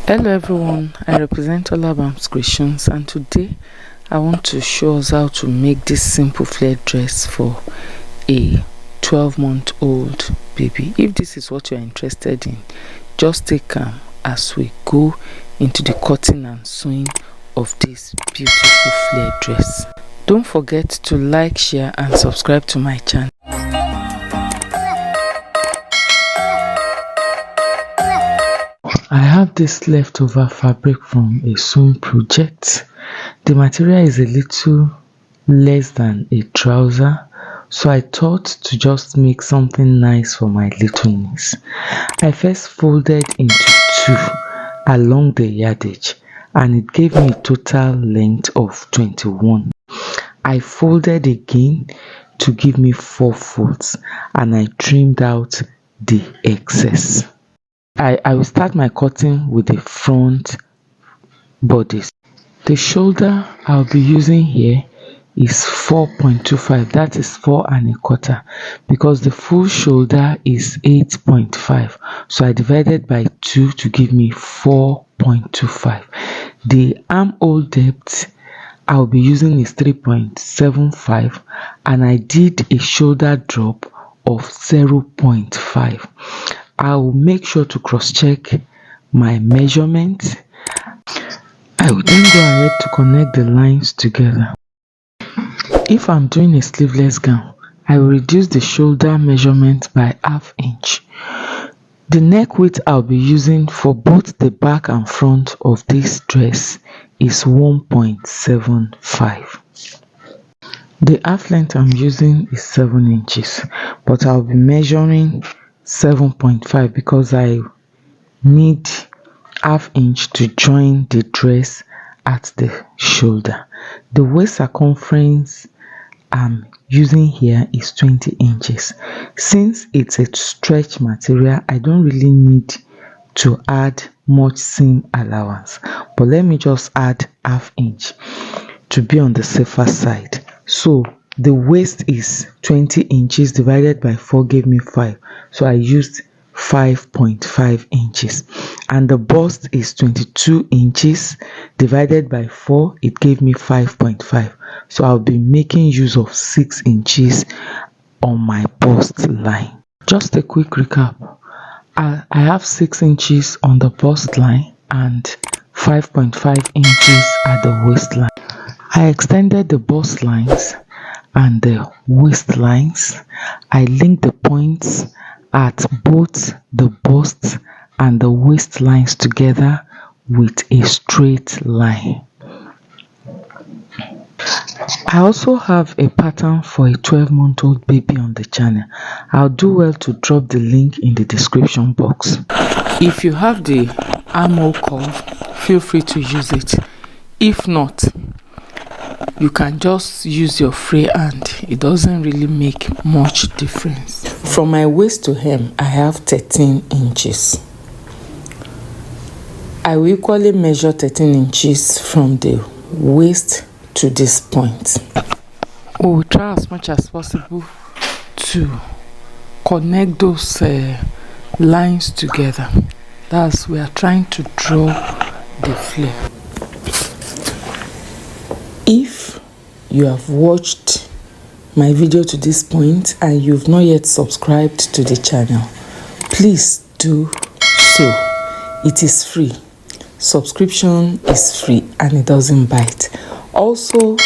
Hello everyone, I represent Olabam's Creations, and today I want to show us how to make this simple flared dress for a 12-month-old baby. If this is what you are interested in, just take calm as we go into the cutting and sewing of this beautiful flared dress. Don't forget to like, share and subscribe to my channel. I have this leftover fabric from a sewing project. The material is a little less than a trouser, so I thought to just make something nice for my little niece. I first folded into 2 along the yardage, and it gave me a total length of 21. I folded again to give me 4 folds, and I trimmed out the excess. I will start my cutting with the front bodice. The shoulder I'll be using here is 4.25, that is 4 1/4, because the full shoulder is 8.5, so I divided by 2 to give me 4.25. The armhole depth I'll be using is 3.75, and I did a shoulder drop of 0.5. I'll make sure to cross-check my measurements. I will then go ahead to connect the lines together. If I'm doing a sleeveless gown, I will reduce the shoulder measurement by ½ inch. The neck width I'll be using for both the back and front of this dress is 1.75. The half length I'm using is 7 inches, but I'll be measuring 7.5 because I need ½ inch to join the dress at the shoulder. The waist circumference I'm using here is 20 inches. Since it's a stretch material, I don't really need to add much seam allowance, but let me just add ½ inch to be on the safer side. So the waist is 20 inches divided by 4 gave me 5, so I used 5.5 inches, and the bust is 22 inches divided by 4, it gave me 5.5, so I'll be making use of 6 inches on my bust line. Just a quick recap, I have 6 inches on the bust line and 5.5 inches at the waistline. I extended the bust lines and the waist lines. I linked the points at both the bust and the waist lines together with a straight line. I also have a pattern for a 12-month-old baby on the channel. I'll do well to drop the link in the description box. If you have the armhole curve, feel free to use it. If not, you can just use your free hand. It doesn't really make much difference. From my waist to hem, I have 13 inches. I will equally measure 13 inches from the waist to this point. We will try as much as possible to connect those lines together. That's we are trying to draw the flare. If you have watched my video to this point and you've not yet subscribed to the channel, please do so. It is free. Subscription is free and it doesn't bite. Also,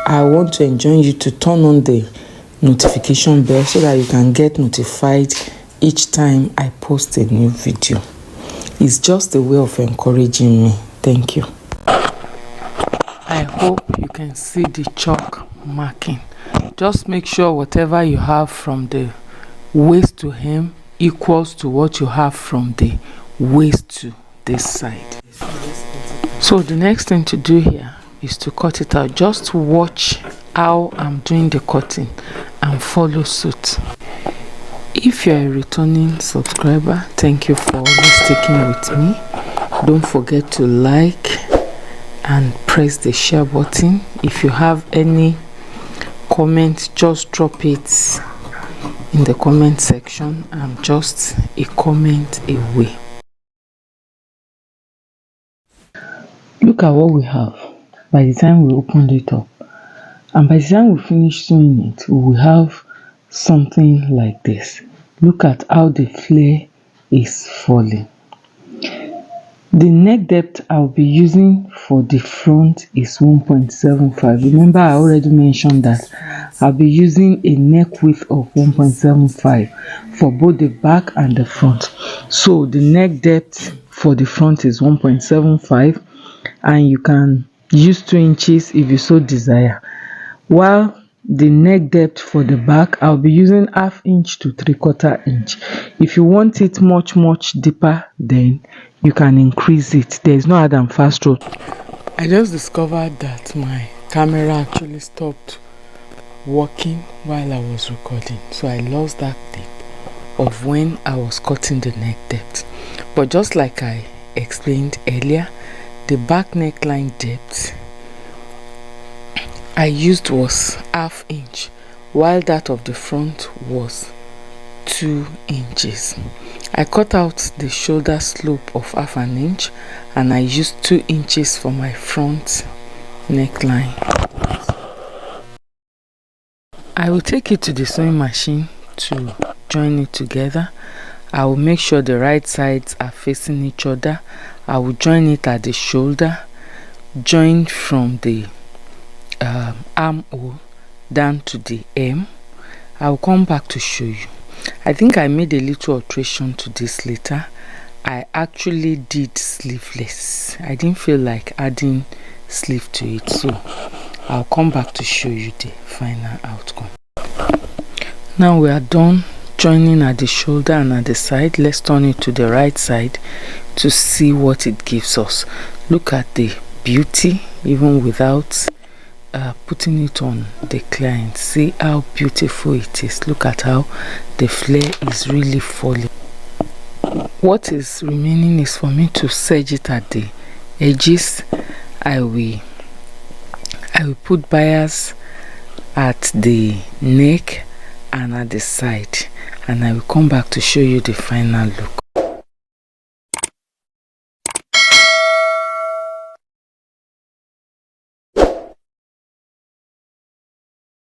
I want to enjoin you to turn on the notification bell so that you can get notified each time I post a new video. It's just a way of encouraging me. Thank you. I hope you can see the chalk marking. Just make sure whatever you have from the waist to hem equals to what you have from the waist to this side. So the next thing to do here is to cut it out. Just watch how I'm doing the cutting and follow suit. If you're a returning subscriber, thank you for always sticking with me. Don't forget to like and press the share button. If you have any comment, just drop it in the comment section. I'm just a comment away. Look at what we have by the time we opened it up, and by the time we finish sewing it, we will have something like this. Look at how the flare is falling. The neck depth I'll be using for the front is 1.75. Remember, I already mentioned that I'll be using a neck width of 1.75 for both the back and the front. So the neck depth for the front is 1.75, and you can use 2 inches if you so desire. While the neck depth for the back, I'll be using 1/2 inch to 3/4 inch. If you want it much deeper, then you can increase it. There is no hard and fast rule. I just discovered that my camera actually stopped working while I was recording, so I lost that clip of when I was cutting the neck depth. But just like I explained earlier, the back neckline depth I used was 1/2 inch, while that of the front was 2 inches. I cut out the shoulder slope of 1/2 inch, and I used 2 inches for my front neckline. I will take it to the sewing machine to join it together. I will make sure the right sides are facing each other. I will join it at the shoulder, join from the armhole down to the hem. I will come back to show you. I think I made a little alteration to this later. I actually did sleeveless. I didn't feel like adding sleeve to it, so I'll come back to show you the final outcome. Now we are done joining at the shoulder and at the side. Let's turn it to the right side to see what it gives us. Look at the beauty, even without putting it on the client. See how beautiful it is. Look at how the flare is really falling. What is remaining is for me to serge it at the edges. I will put bias at the neck and at the side, and I will come back to show you the final look.